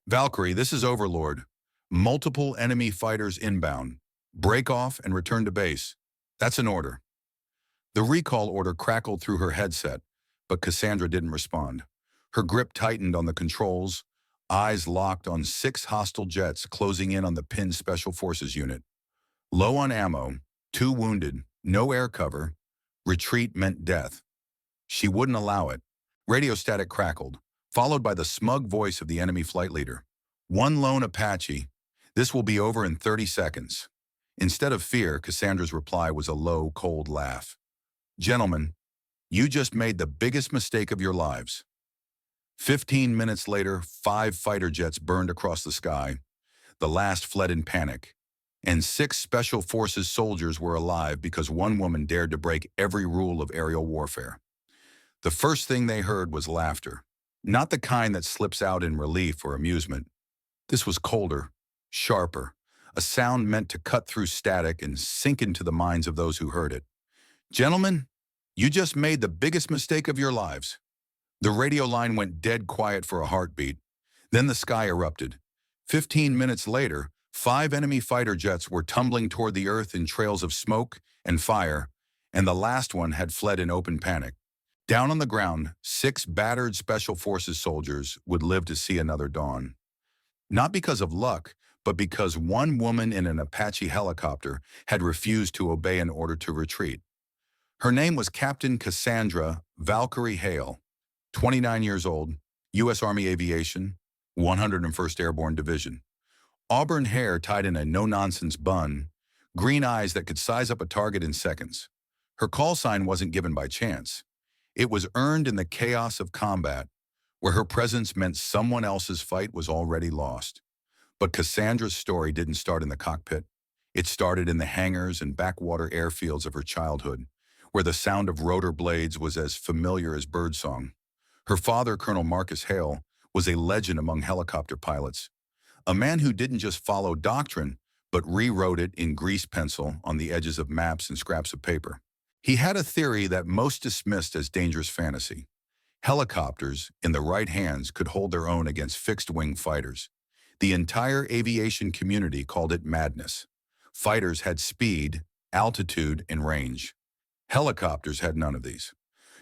Valkyrie, this is Overlord. Multiple enemy fighters inbound. Break off and return to base. That's an order. The recall order crackled through her headset, but Cassandra didn't respond. Her grip tightened on the controls, eyes locked on 6 hostile jets closing in on the pinned Special Forces unit. Low on ammo, 2 wounded, no air cover. Retreat meant death. She wouldn't allow it. Radio static crackled, followed by the smug voice of the enemy flight leader. One lone Apache. This will be over in 30 seconds. Instead of fear, Cassandra's reply was a low, cold laugh. Gentlemen, you just made the biggest mistake of your lives. 15 minutes later, 5 fighter jets burned across the sky. The last fled in panic. And 6 Special Forces soldiers were alive because one woman dared to break every rule of aerial warfare. The first thing they heard was laughter. Not the kind that slips out in relief or amusement. This was colder, sharper, a sound meant to cut through static and sink into the minds of those who heard it. Gentlemen, you just made the biggest mistake of your lives. The radio line went dead quiet for a heartbeat. Then the sky erupted. 15 minutes later, 5 enemy fighter jets were tumbling toward the earth in trails of smoke and fire, and the last one had fled in open panic. Down on the ground, 6 battered Special Forces soldiers would live to see another dawn. Not because of luck, but because one woman in an Apache helicopter had refused to obey an order to retreat. Her name was Captain Cassandra Valkyrie Hale, 29 years old, U.S. Army Aviation, 101st Airborne Division. Auburn hair tied in a no-nonsense bun, green eyes that could size up a target in seconds. Her call sign wasn't given by chance. It was earned in the chaos of combat, where her presence meant someone else's fight was already lost. But Cassandra's story didn't start in the cockpit. It started in the hangars and backwater airfields of her childhood, where the sound of rotor blades was as familiar as birdsong. Her father, Colonel Marcus Hale, was a legend among helicopter pilots, a man who didn't just follow doctrine, but rewrote it in grease pencil on the edges of maps and scraps of paper. He had a theory that most dismissed as dangerous fantasy. Helicopters, in the right hands, could hold their own against fixed-wing fighters. The entire aviation community called it madness. Fighters had speed, altitude, and range. Helicopters had none of these.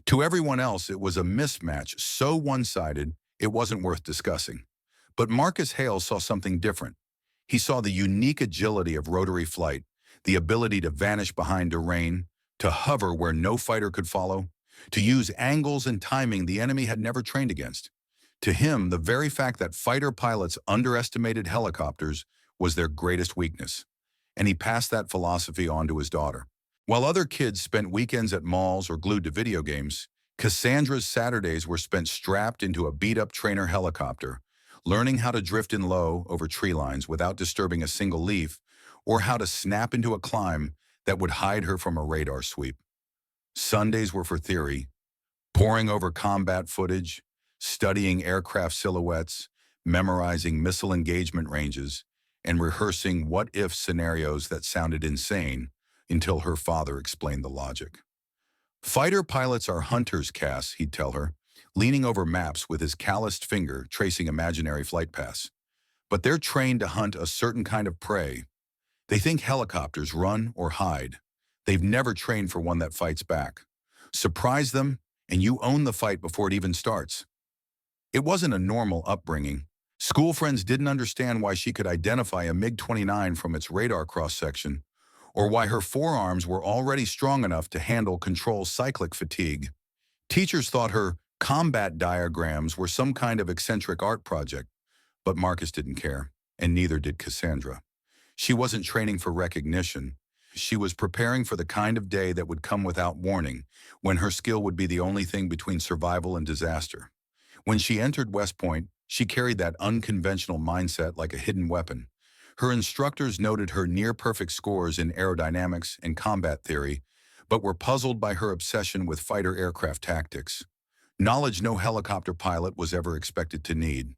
To everyone else, it was a mismatch so one-sided it wasn't worth discussing. But Marcus Hale saw something different. He saw the unique agility of rotary flight, the ability to vanish behind terrain, to hover where no fighter could follow, to use angles and timing the enemy had never trained against. To him, the very fact that fighter pilots underestimated helicopters was their greatest weakness, and he passed that philosophy on to his daughter. While other kids spent weekends at malls or glued to video games, Cassandra's Saturdays were spent strapped into a beat-up trainer helicopter, learning how to drift in low over tree lines without disturbing a single leaf, or how to snap into a climb that would hide her from a radar sweep. Sundays were for theory, poring over combat footage, studying aircraft silhouettes, memorizing missile engagement ranges, and rehearsing what-if scenarios that sounded insane until her father explained the logic. Fighter pilots are hunters, Cass, he'd tell her, leaning over maps with his calloused finger tracing imaginary flight paths. But they're trained to hunt a certain kind of prey. They think helicopters run or hide. They've never trained for one that fights back. Surprise them, and you own the fight before it even starts. It wasn't a normal upbringing. School friends didn't understand why she could identify a MiG-29 from its radar cross-section, or why her forearms were already strong enough to handle control cyclic fatigue. Teachers thought her combat diagrams were some kind of eccentric art project, but Marcus didn't care, and neither did Cassandra. She wasn't training for recognition. She was preparing for the kind of day that would come without warning, when her skill would be the only thing between survival and disaster. When she entered West Point, she carried that unconventional mindset like a hidden weapon. Her instructors noted her near-perfect scores in aerodynamics and combat theory, but were puzzled by her obsession with fighter aircraft tactics, knowledge no helicopter pilot was ever expected to need.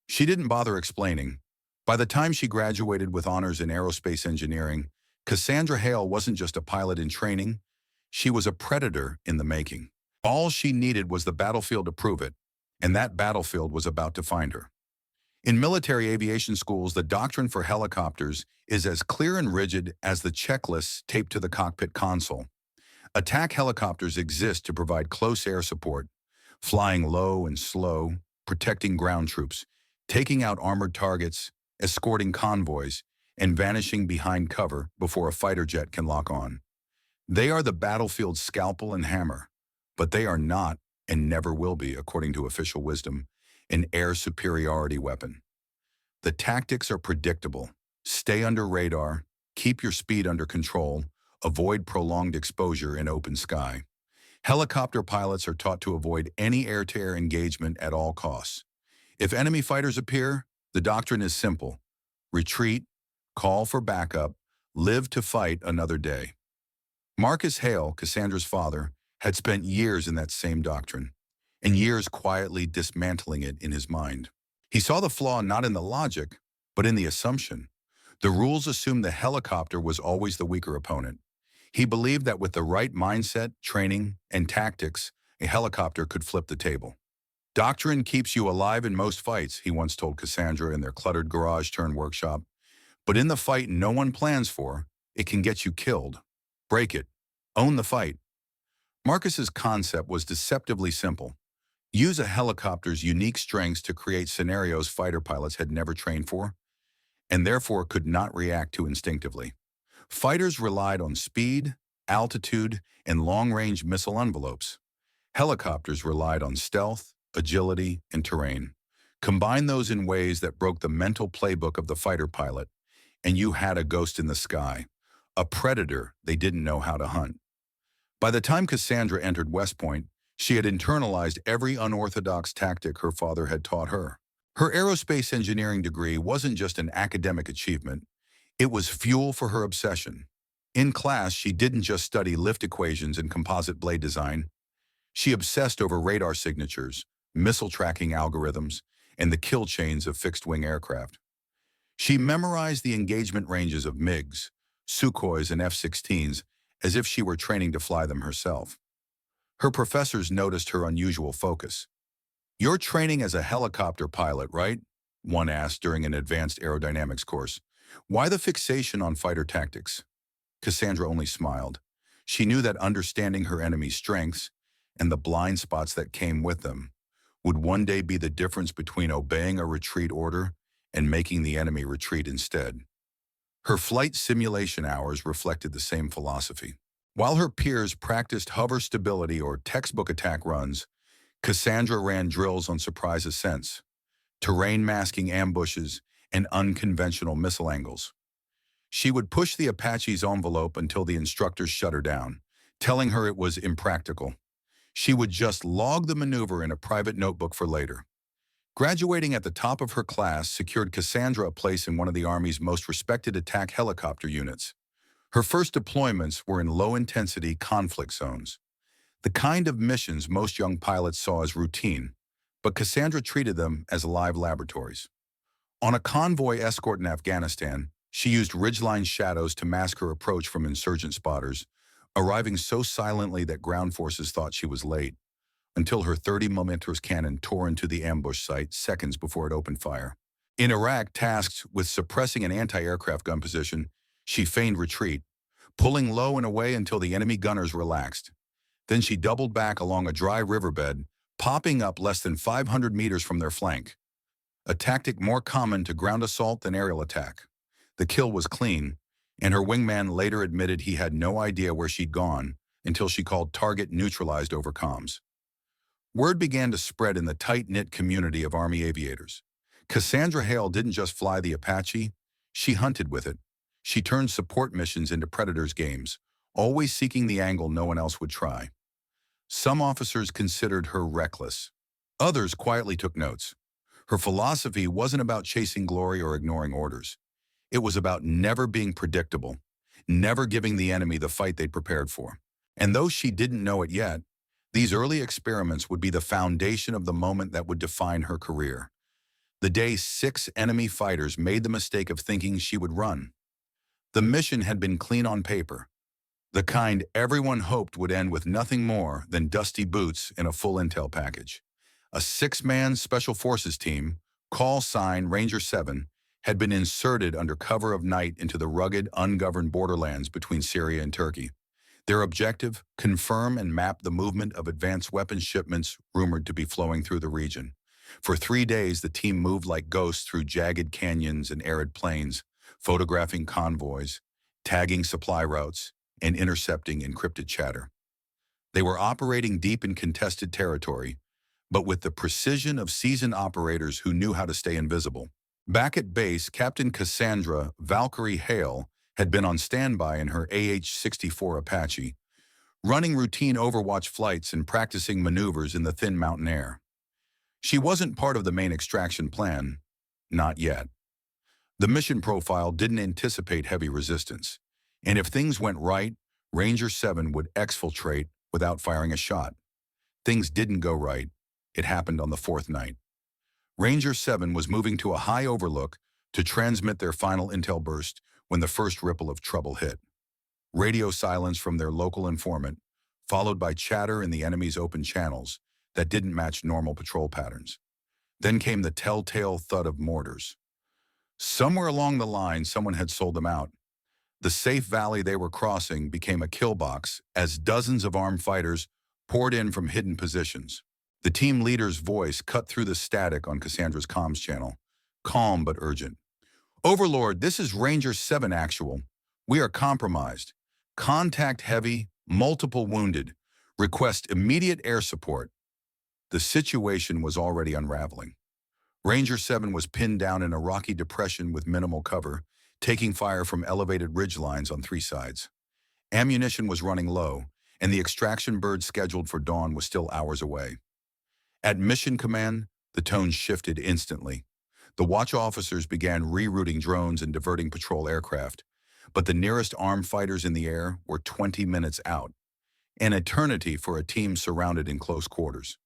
She didn't bother explaining. By the time she graduated with honors in aerospace engineering, Cassandra Hale wasn't just a pilot in training, she was a predator in the making. All she needed was the battlefield to prove it, and that battlefield was about to find her. In military aviation schools, the doctrine for helicopters is as clear and rigid as the checklists taped to the cockpit console. Attack helicopters exist to provide close air support, flying low and slow, protecting ground troops, taking out armored targets, escorting convoys, and vanishing behind cover before a fighter jet can lock on. They are the battlefield's scalpel and hammer, but they are not, and never will be, according to official wisdom, an air superiority weapon. The tactics are predictable. Stay under radar, keep your speed under control, avoid prolonged exposure in open sky. Helicopter pilots are taught to avoid any air-to-air engagement at all costs. If enemy fighters appear, the doctrine is simple. Retreat, call for backup, live to fight another day. Marcus Hale, Cassandra's father, had spent years in that same doctrine, and years quietly dismantling it in his mind. He saw the flaw not in the logic, but in the assumption. The rules assumed the helicopter was always the weaker opponent. He believed that with the right mindset, training, and tactics, a helicopter could flip the table. Doctrine keeps you alive in most fights, he once told Cassandra in their cluttered garage-turned-workshop. But in the fight no one plans for, it can get you killed. Break it. Own the fight. Marcus's concept was deceptively simple. Use a helicopter's unique strengths to create scenarios fighter pilots had never trained for, and therefore could not react to instinctively. Fighters relied on speed, altitude, and long-range missile envelopes. Helicopters relied on stealth, agility, and terrain. Combine those in ways that broke the mental playbook of the fighter pilot, and you had a ghost in the sky, a predator they didn't know how to hunt. By the time Cassandra entered West Point, she had internalized every unorthodox tactic her father had taught her. Her aerospace engineering degree wasn't just an academic achievement, it was fuel for her obsession. In class, she didn't just study lift equations and composite blade design. She obsessed over radar signatures, missile tracking algorithms, and the kill chains of fixed-wing aircraft. She memorized the engagement ranges of MiGs, Sukhois, and F-16s as if she were training to fly them herself. Her professors noticed her unusual focus. "You're training as a helicopter pilot, right?" one asked during an advanced aerodynamics course. "Why the fixation on fighter tactics?" Cassandra only smiled. She knew that understanding her enemy's strengths, and the blind spots that came with them, would one day be the difference between obeying a retreat order and making the enemy retreat instead. Her flight simulation hours reflected the same philosophy. While her peers practiced hover stability or textbook attack runs, Cassandra ran drills on surprise ascents, terrain masking ambushes, and unconventional missile angles. She would push the Apache's envelope until the instructors shut her down, telling her it was impractical. She would just log the maneuver in a private notebook for later. Graduating at the top of her class secured Cassandra a place in one of the Army's most respected attack helicopter units. Her first deployments were in low-intensity conflict zones, the kind of missions most young pilots saw as routine, but Cassandra treated them as live laboratories. On a convoy escort in Afghanistan, she used ridgeline shadows to mask her approach from insurgent spotters, arriving so silently that ground forces thought she was late, until her 30mm cannon tore into the ambush site seconds before it opened fire. In Iraq, tasked with suppressing an anti-aircraft gun position, she feigned retreat, pulling low and away until the enemy gunners relaxed. Then she doubled back along a dry riverbed, popping up less than 500 meters from their flank, a tactic more common to ground assault than aerial attack. The kill was clean, and her wingman later admitted he had no idea where she'd gone until she called target neutralized over comms. Word began to spread in the tight-knit community of Army aviators. Cassandra Hale didn't just fly the Apache, she hunted with it. She turned support missions into Predator's games, always seeking the angle no one else would try. Some officers considered her reckless. Others quietly took notes. Her philosophy wasn't about chasing glory or ignoring orders. It was about never being predictable, never giving the enemy the fight they'd prepared for. And though she didn't know it yet, these early experiments would be the foundation of the moment that would define her career. The day 6 enemy fighters made the mistake of thinking she would run. The mission had been clean on paper, the kind everyone hoped would end with nothing more than dusty boots and a full intel package. A 6-man special forces team, call sign Ranger 7 had been inserted under cover of night into the rugged, ungoverned borderlands between Syria and Turkey. Their objective, confirm and map the movement of advanced weapons shipments rumored to be flowing through the region. For 3 days, the team moved like ghosts through jagged canyons and arid plains, photographing convoys, tagging supply routes, and intercepting encrypted chatter. They were operating deep in contested territory, but with the precision of seasoned operators who knew how to stay invisible. Back at base, Captain Cassandra Valkyrie Hale had been on standby in her AH-64 Apache, running routine overwatch flights and practicing maneuvers in the thin mountain air. She wasn't part of the main extraction plan, not yet. The mission profile didn't anticipate heavy resistance, and if things went right, Ranger 7 would exfiltrate without firing a shot. Things didn't go right. It happened on the fourth night. Ranger 7 was moving to a high overlook to transmit their final intel burst when the first ripple of trouble hit. Radio silence from their local informant, followed by chatter in the enemy's open channels that didn't match normal patrol patterns. Then came the telltale thud of mortars. Somewhere along the line, someone had sold them out. The safe valley they were crossing became a kill box as dozens of armed fighters poured in from hidden positions. The team leader's voice cut through the static on Cassandra's comms channel, calm but urgent. "Overlord, this is Ranger 7 actual. We are compromised. Contact heavy, multiple wounded. Request immediate air support." The situation was already unraveling. Ranger 7 was pinned down in a rocky depression with minimal cover, taking fire from elevated ridgelines on 3 sides. Ammunition was running low, and the extraction bird scheduled for dawn was still hours away. At mission command, the tone shifted instantly. The watch officers began rerouting drones and diverting patrol aircraft, but the nearest armed fighters in the air were 20 minutes out, an eternity for a team surrounded in close quarters.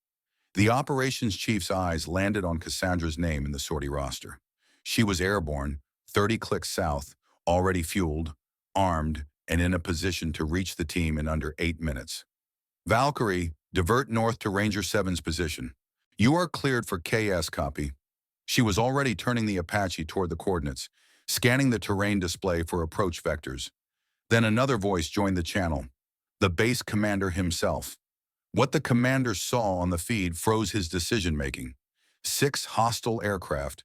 The operations chief's eyes landed on Cassandra's name in the sortie roster. She was airborne, 30 clicks south, already fueled, armed, and in a position to reach the team in under 8 minutes. "Valkyrie, divert north to Ranger 7's position. You are cleared for KS copy." She was already turning the Apache toward the coordinates, scanning the terrain display for approach vectors. Then another voice joined the channel, the base commander himself. What the commander saw on the feed froze his decision-making. 6 hostile aircraft,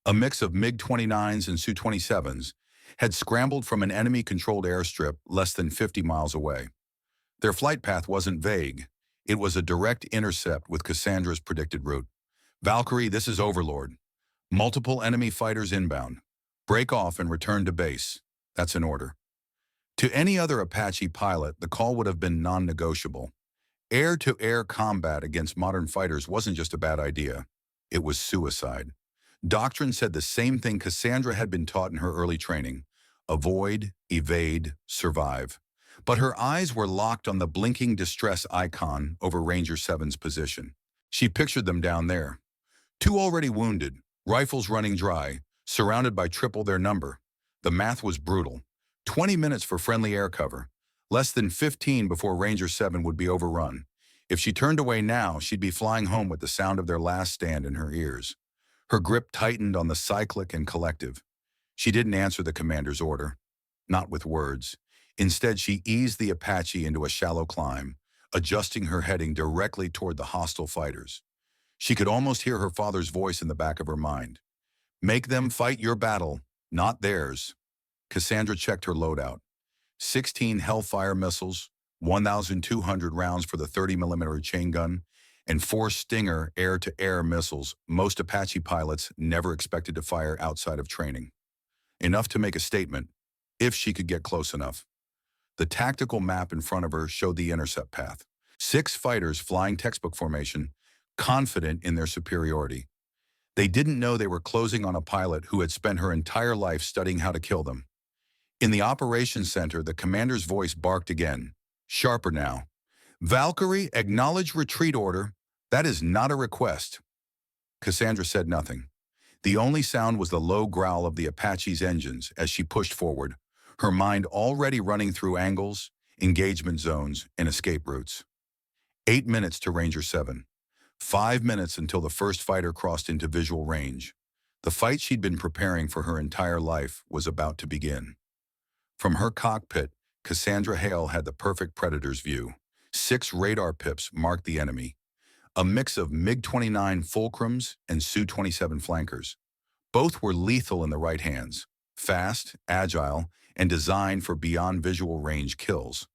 a mix of MiG-29s and Su-27s, had scrambled from an enemy-controlled airstrip less than 50 miles away. Their flight path wasn't vague. It was a direct intercept with Cassandra's predicted route. "Valkyrie, this is Overlord. Multiple enemy fighters inbound. Break off and return to base. That's an order." To any other Apache pilot, the call would have been non-negotiable. Air-to-air combat against modern fighters wasn't just a bad idea. It was suicide. Doctrine said the same thing Cassandra had been taught in her early training: avoid, evade, survive. But her eyes were locked on the blinking distress icon over Ranger 7's position. She pictured them down there. 2 already wounded, rifles running dry, surrounded by triple their number. The math was brutal. 20 minutes for friendly air cover. Less than 15 before Ranger 7 would be overrun. If she turned away now, she'd be flying home with the sound of their last stand in her ears. Her grip tightened on the cyclic and collective. She didn't answer the commander's order. Not with words. Instead, she eased the Apache into a shallow climb, adjusting her heading directly toward the hostile fighters. She could almost hear her father's voice in the back of her mind. "Make them fight your battle, not theirs." Cassandra checked her loadout. 16 Hellfire missiles, 1,200 rounds for the 30mm chain gun, and 4 Stinger air-to-air missiles most Apache pilots never expected to fire outside of training. Enough to make a statement, if she could get close enough. The tactical map in front of her showed the intercept path. 6 fighters flying textbook formation, confident in their superiority. They didn't know they were closing on a pilot who had spent her entire life studying how to kill them. In the operations center, the commander's voice barked again, sharper now. "Valkyrie, acknowledge retreat order. That is not a request." Cassandra said nothing. The only sound was the low growl of the Apache's engines as she pushed forward, her mind already running through angles, engagement zones, and escape routes. 8 minutes to Ranger 7. 5 minutes until the first fighter crossed into visual range. The fight she'd been preparing for her entire life was about to begin. From her cockpit, Cassandra Hale had the perfect predator's view. 6 radar pips marked the enemy, a mix of MiG-29 Fulcrums and Su-27 flankers. Both were lethal in the right hands, fast, agile, and designed for beyond visual range kills.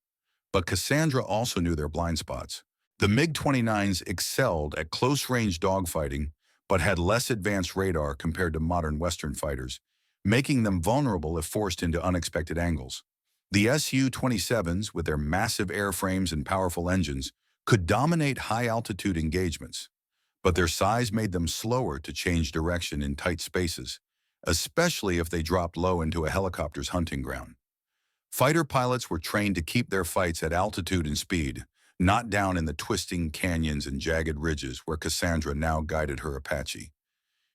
But Cassandra also knew their blind spots. The MiG-29s excelled at close-range dogfighting, but had less advanced radar compared to modern Western fighters, making them vulnerable if forced into unexpected angles. The Su-27s, with their massive airframes and powerful engines, could dominate high-altitude engagements, but their size made them slower to change direction in tight spaces, especially if they dropped low into a helicopter's hunting ground. Fighter pilots were trained to keep their fights at altitude and speed, not down in the twisting canyons and jagged ridges where Cassandra now guided her Apache.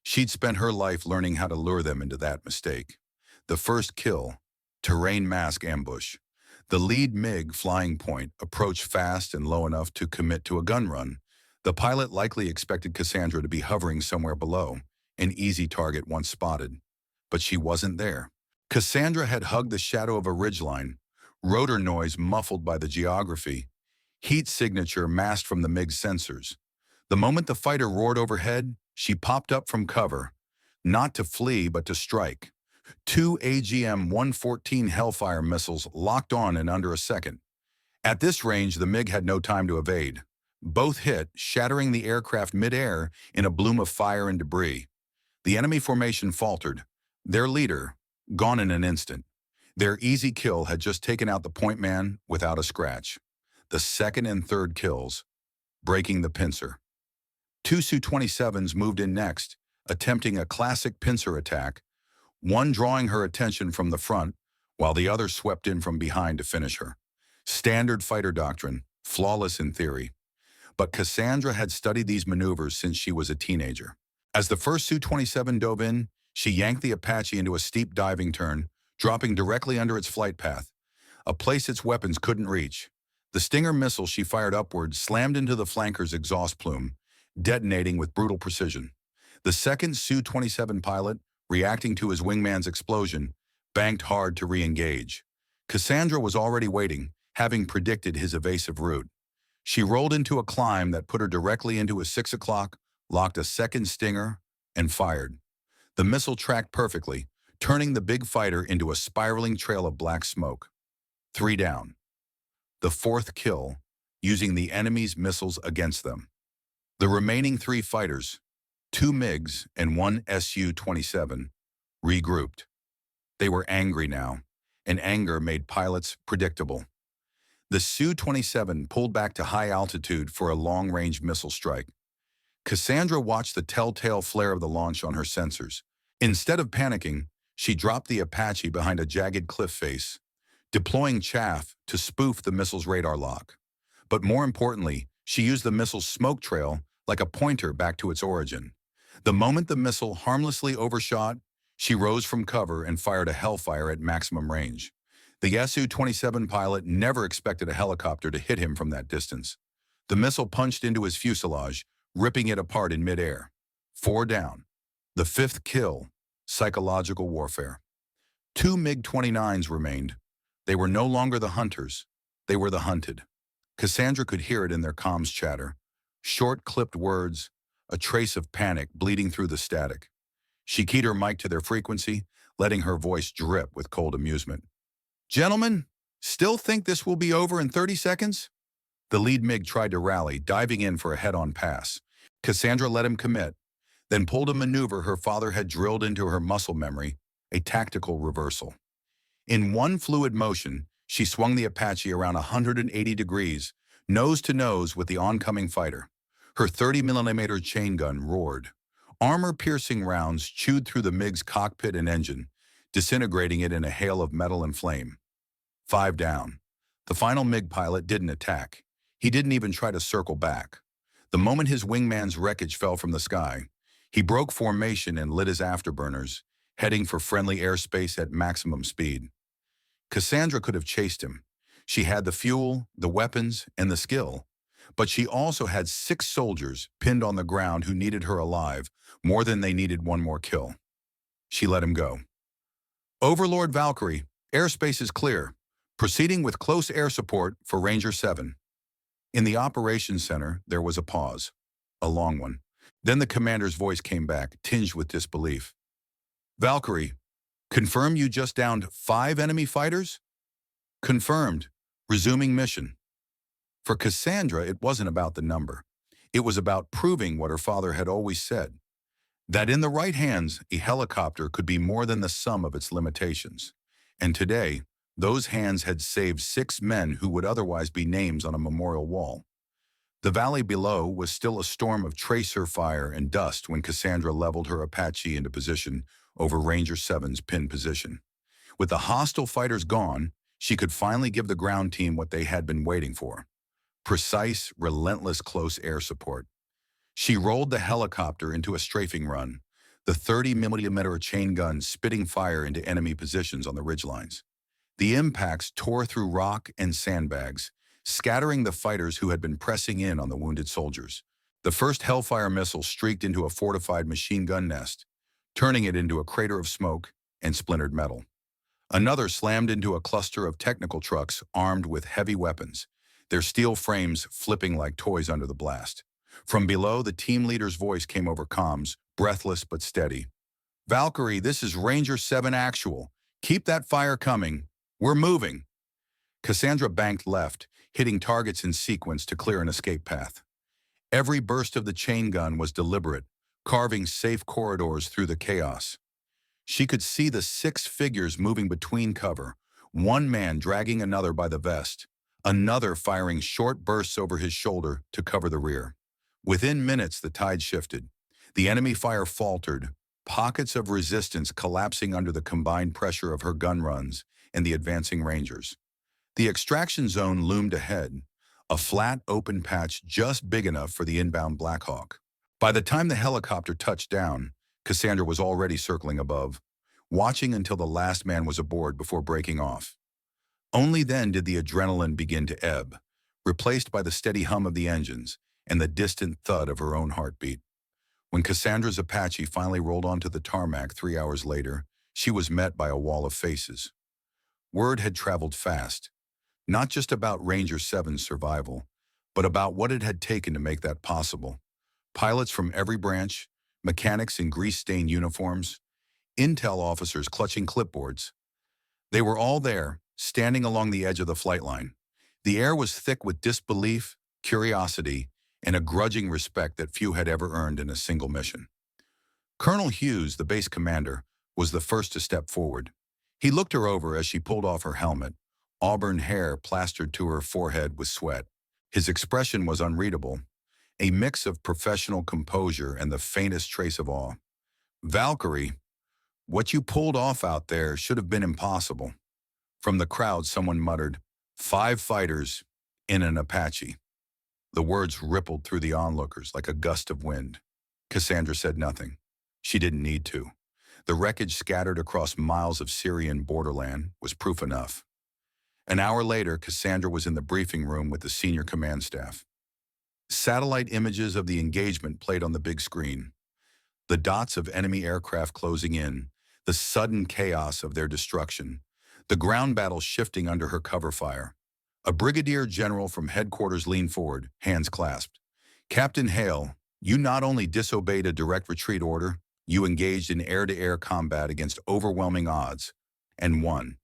She'd spent her life learning how to lure them into that mistake. The first kill, terrain mask ambush. The lead MiG flying point approached fast and low enough to commit to a gun run. The pilot likely expected Cassandra to be hovering somewhere below, an easy target once spotted. But she wasn't there. Cassandra had hugged the shadow of a ridgeline, rotor noise muffled by the geography, heat signature masked from the MiG's sensors. The moment the fighter roared overhead, she popped up from cover, not to flee but to strike. 2 AGM-114 Hellfire missiles locked on in under a second. At this range, the MiG had no time to evade. Both hit, shattering the aircraft mid-air in a bloom of fire and debris. The enemy formation faltered, their leader gone in an instant. Their easy kill had just taken out the point man without a scratch. The second and third kills, breaking the pincer. 2 Su-27s moved in next, attempting a classic pincer attack, one drawing her attention from the front, while the other swept in from behind to finish her. Standard fighter doctrine, flawless in theory. But Cassandra had studied these maneuvers since she was a teenager. As the first Su-27 dove in, she yanked the Apache into a steep diving turn, dropping directly under its flight path, a place its weapons couldn't reach. The Stinger missile she fired upward slammed into the flanker's exhaust plume, detonating with brutal precision. The second Su-27 pilot, reacting to his wingman's explosion, banked hard to re-engage. Cassandra was already waiting, having predicted his evasive route. She rolled into a climb that put her directly into a 6 o'clock, locked a second Stinger, and fired. The missile tracked perfectly, turning the big fighter into a spiraling trail of black smoke. 3 down. The fourth kill, using the enemy's missiles against them. The remaining 3 fighters, 2 MiGs and 1 Su-27, regrouped. They were angry now, and anger made pilots predictable. The Su-27 pulled back to high altitude for a long-range missile strike. Cassandra watched the telltale flare of the launch on her sensors. Instead of panicking, she dropped the Apache behind a jagged cliff face, deploying chaff to spoof the missile's radar lock. But more importantly, she used the missile's smoke trail like a pointer back to its origin. The moment the missile harmlessly overshot, she rose from cover and fired a Hellfire at maximum range. The Su-27 pilot never expected a helicopter to hit him from that distance. The missile punched into his fuselage, ripping it apart in midair. 4 down. The fifth kill, psychological warfare. 2 MiG-29s remained. They were no longer the hunters. They were the hunted. Cassandra could hear it in their comms chatter. Short, clipped words, a trace of panic bleeding through the static. She keyed her mic to their frequency, letting her voice drip with cold amusement. "Gentlemen, still think this will be over in 30 seconds? The lead MiG tried to rally, diving in for a head-on pass. Cassandra let him commit, then pulled a maneuver her father had drilled into her muscle memory, a tactical reversal. In one fluid motion, she swung the Apache around 180 degrees, nose to nose with the oncoming fighter. Her 30mm chain gun roared. Armor-piercing rounds chewed through the MiG's cockpit and engine, disintegrating it in a hail of metal and flame. 5 down. The final MiG pilot didn't attack. He didn't even try to circle back. The moment his wingman's wreckage fell from the sky, he broke formation and lit his afterburners, heading for friendly airspace at maximum speed. Cassandra could have chased him. She had the fuel, the weapons, and the skill. But she also had 6 soldiers pinned on the ground who needed her alive more than they needed one more kill. She let him go. Overlord Valkyrie, airspace is clear. Proceeding with close air support for Ranger 7. In the operations center, there was a pause. A long one. Then the commander's voice came back, tinged with disbelief. Valkyrie, confirm you just downed 5 enemy fighters? Confirmed. Resuming mission. For Cassandra, it wasn't about the number. It was about proving what her father had always said, that in the right hands, a helicopter could be more than the sum of its limitations. And today, those hands had saved 6 men who would otherwise be names on a memorial wall. The valley below was still a storm of tracer fire and dust when Cassandra leveled her Apache into position over Ranger 7's pin position. With the hostile fighters gone, she could finally give the ground team what they had been waiting for: precise, relentless close air support. She rolled the helicopter into a strafing run, the 30mm chain gun spitting fire into enemy positions on the ridgelines. The impacts tore through rock and sandbags, scattering the fighters who had been pressing in on the wounded soldiers. The first Hellfire missile streaked into a fortified machine gun nest, turning it into a crater of smoke and splintered metal. Another slammed into a cluster of technical trucks armed with heavy weapons, their steel frames flipping like toys under the blast. From below, the team leader's voice came over comms, breathless but steady. Valkyrie, this is Ranger 7 Actual. Keep that fire coming. We're moving. Cassandra banked left, hitting targets in sequence to clear an escape path. Every burst of the chain gun was deliberate, carving safe corridors through the chaos. She could see the 6 figures moving between cover, one man dragging another by the vest, another firing short bursts over his shoulder to cover the rear. Within minutes, the tide shifted. The enemy fire faltered, pockets of resistance collapsing under the combined pressure of her gun runs and the advancing Rangers. The extraction zone loomed ahead, a flat, open patch just big enough for the inbound Black Hawk. By the time the helicopter touched down, Cassandra was already circling above, watching until the last man was aboard before breaking off. Only then did the adrenaline begin to ebb, replaced by the steady hum of the engines and the distant thud of her own heartbeat. When Cassandra's Apache finally rolled onto the tarmac 3 hours later, she was met by a wall of faces. Word had traveled fast, not just about Ranger 7's survival, but about what it had taken to make that possible. Pilots from every branch, mechanics in grease-stained uniforms, intel officers clutching clipboards. They were all there, standing along the edge of the flight line. The air was thick with disbelief, curiosity, and a grudging respect that few had ever earned in a single mission. Colonel Hughes, the base commander, was the first to step forward. He looked her over as she pulled off her helmet, auburn hair plastered to her forehead with sweat. His expression was unreadable, a mix of professional composure and the faintest trace of awe. Valkyrie, what you pulled off out there should have been impossible. From the crowd, someone muttered, 5 fighters in an Apache. The words rippled through the onlookers like a gust of wind. Cassandra said nothing. She didn't need to. The wreckage scattered across miles of Syrian borderland was proof enough. An hour later, Cassandra was in the briefing room with the senior command staff. Satellite images of the engagement played on the big screen. The dots of enemy aircraft closing in, the sudden chaos of their destruction, the ground battle shifting under her cover fire. A brigadier general from headquarters leaned forward, hands clasped. Captain Hale, you not only disobeyed a direct retreat order, you engaged in air-to-air combat against overwhelming odds, and won.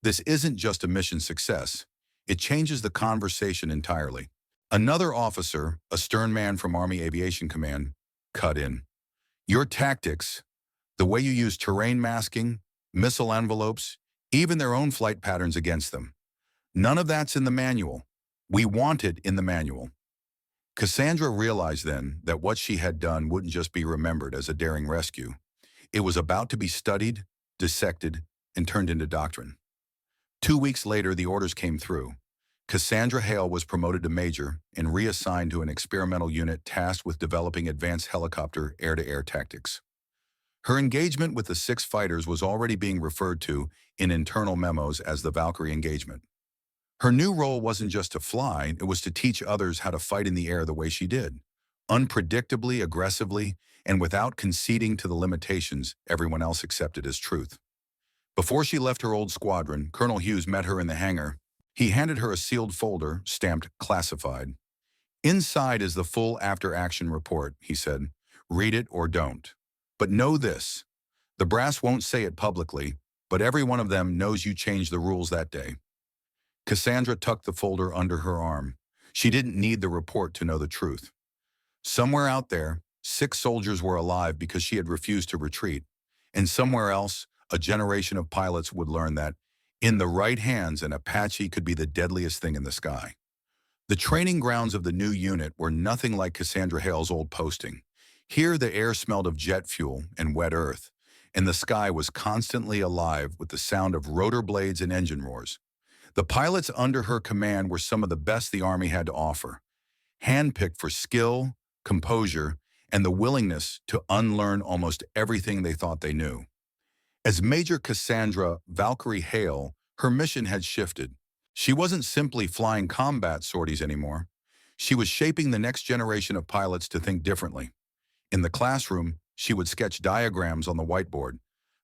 This isn't just a mission success. It changes the conversation entirely. Another officer, a stern man from Army Aviation Command, cut in. Your tactics, the way you use terrain masking, missile envelopes, even their own flight patterns against them. None of that's in the manual. We want it in the manual. Cassandra realized then that what she had done wouldn't just be remembered as a daring rescue. It was about to be studied, dissected, and turned into doctrine. 2 weeks later, the orders came through. Cassandra Hale was promoted to major and reassigned to an experimental unit tasked with developing advanced helicopter air-to-air tactics. Her engagement with the 6 fighters was already being referred to in internal memos as the Valkyrie engagement. Her new role wasn't just to fly, it was to teach others how to fight in the air the way she did, unpredictably, aggressively, and without conceding to the limitations everyone else accepted as truth. Before she left her old squadron, Colonel Hughes met her in the hangar. He handed her a sealed folder stamped classified. "Inside is the full after-action report," he said. "Read it or don't. But know this, the brass won't say it publicly, but every one of them knows you changed the rules that day." Cassandra tucked the folder under her arm. She didn't need the report to know the truth. Somewhere out there, 6 soldiers were alive because she had refused to retreat. And somewhere else, a generation of pilots would learn that, in the right hands, an Apache could be the deadliest thing in the sky. The training grounds of the new unit were nothing like Cassandra Hale's old posting. Here the air smelled of jet fuel and wet earth, and the sky was constantly alive with the sound of rotor blades and engine roars. The pilots under her command were some of the best the Army had to offer, handpicked for skill, composure, and the willingness to unlearn almost everything they thought they knew. As Major Cassandra Valkyrie Hale, her mission had shifted. She wasn't simply flying combat sorties anymore. She was shaping the next generation of pilots to think differently. In the classroom, she would sketch diagrams on the whiteboard,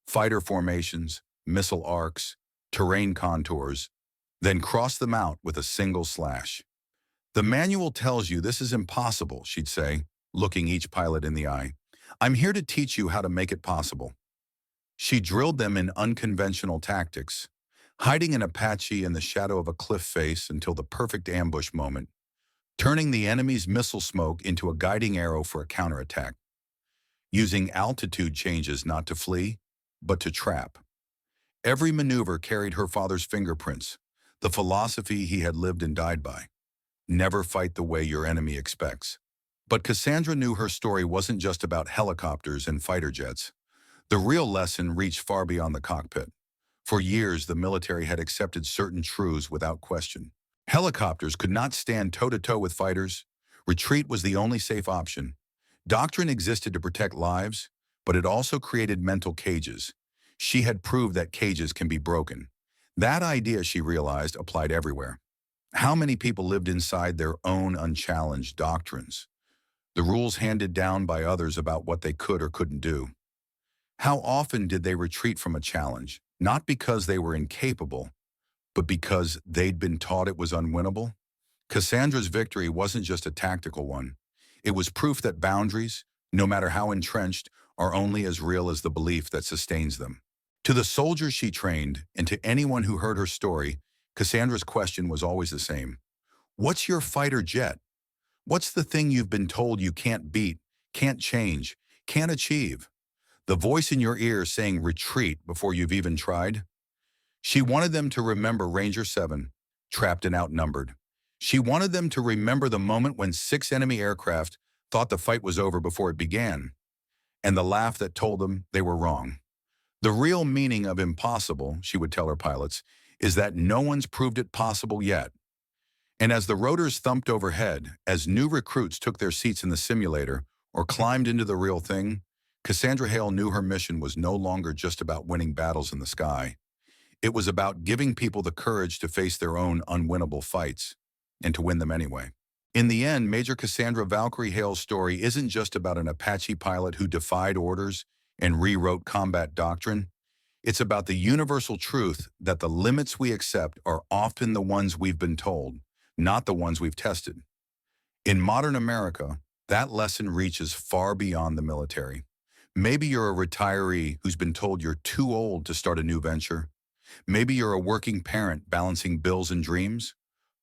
fighter formations, missile arcs, terrain contours, then cross them out with a single slash. "The manual tells you this is impossible," she'd say, looking each pilot in the eye. "I'm here to teach you how to make it possible." She drilled them in unconventional tactics, hiding an Apache in the shadow of a cliff face until the perfect ambush moment, turning the enemy's missile smoke into a guiding arrow for a counterattack, using altitude changes not to flee, but to trap. Every maneuver carried her father's fingerprints, the philosophy he had lived and died by. Never fight the way your enemy expects. But Cassandra knew her story wasn't just about helicopters and fighter jets. The real lesson reached far beyond the cockpit. For years, the military had accepted certain truths without question. Helicopters could not stand toe-to-toe with fighters. Retreat was the only safe option. Doctrine existed to protect lives, but it also created mental cages. She had proved that cages can be broken. That idea, she realized, applied everywhere. How many people lived inside their own unchallenged doctrines? The rules handed down by others about what they could or couldn't do. How often did they retreat from a challenge, not because they were incapable, but because they'd been taught it was unwinnable? Cassandra's victory wasn't just a tactical one. It was proof that boundaries, no matter how entrenched, are only as real as the belief that sustains them. To the soldiers she trained, and to anyone who heard her story, Cassandra's question was always the same. What's your fighter jet? What's the thing you've been told you can't beat, can't change, can't achieve? The voice in your ear saying retreat before you've even tried? She wanted them to remember Ranger 7, trapped and outnumbered. She wanted them to remember the moment when 6 enemy aircraft thought the fight was over before it began, and the laugh that told them they were wrong. The real meaning of impossible, she would tell her pilots, is that no one's proved it possible yet. And as the rotors thumped overhead, as new recruits took their seats in the simulator or climbed into the real thing, Cassandra Hale knew her mission was no longer just about winning battles in the sky. It was about giving people the courage to face their own unwinnable fights, and to win them anyway. In the end, Major Cassandra Valkyrie Hale's story isn't just about an Apache pilot who defied orders and rewrote combat doctrine. It's about the universal truth that the limits we accept are often the ones we've been told, not the ones we've tested. In modern America, that lesson reaches far beyond the military. Maybe you're a retiree who's been told you're too old to start a new venture. Maybe you're a working parent balancing bills and dreams,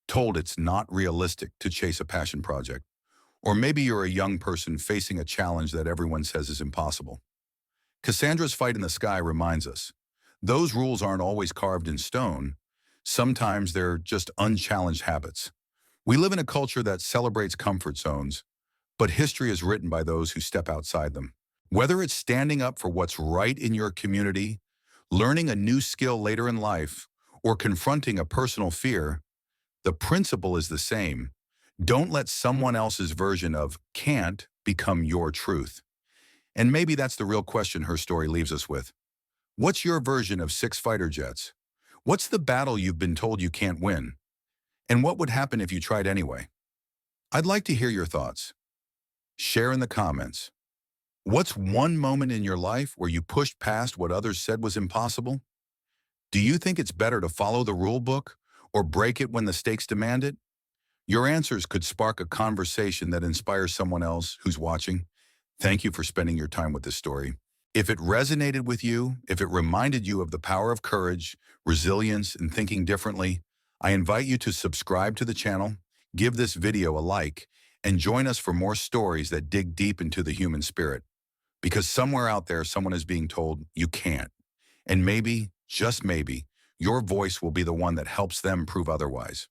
told it's not realistic to chase a passion project. Or maybe you're a young person facing a challenge that everyone says is impossible. Cassandra's fight in the sky reminds us, those rules aren't always carved in stone. Sometimes they're just unchallenged habits. We live in a culture that celebrates comfort zones, but history is written by those who step outside them. Whether it's standing up for what's right in your community, learning a new skill later in life, or confronting a personal fear, the principle is the same. Don't let someone else's version of can't become your truth. And maybe that's the real question her story leaves us with. What's your version of 6 fighter jets? What's the battle you've been told you can't win? And what would happen if you tried anyway? I'd like to hear your thoughts. Share in the comments. What's one moment in your life where you pushed past what others said was impossible? Do you think it's better to follow the rule book or break it when the stakes demand it? Your answers could spark a conversation that inspires someone else who's watching. Thank you for spending your time with this story. If it resonated with you, if it reminded you of the power of courage, resilience, and thinking differently, I invite you to subscribe to the channel, give this video a like, and join us for more stories that dig deep into the human spirit. Because somewhere out there, someone is being told you can't. And maybe, just maybe, your voice will be the one that helps them prove otherwise.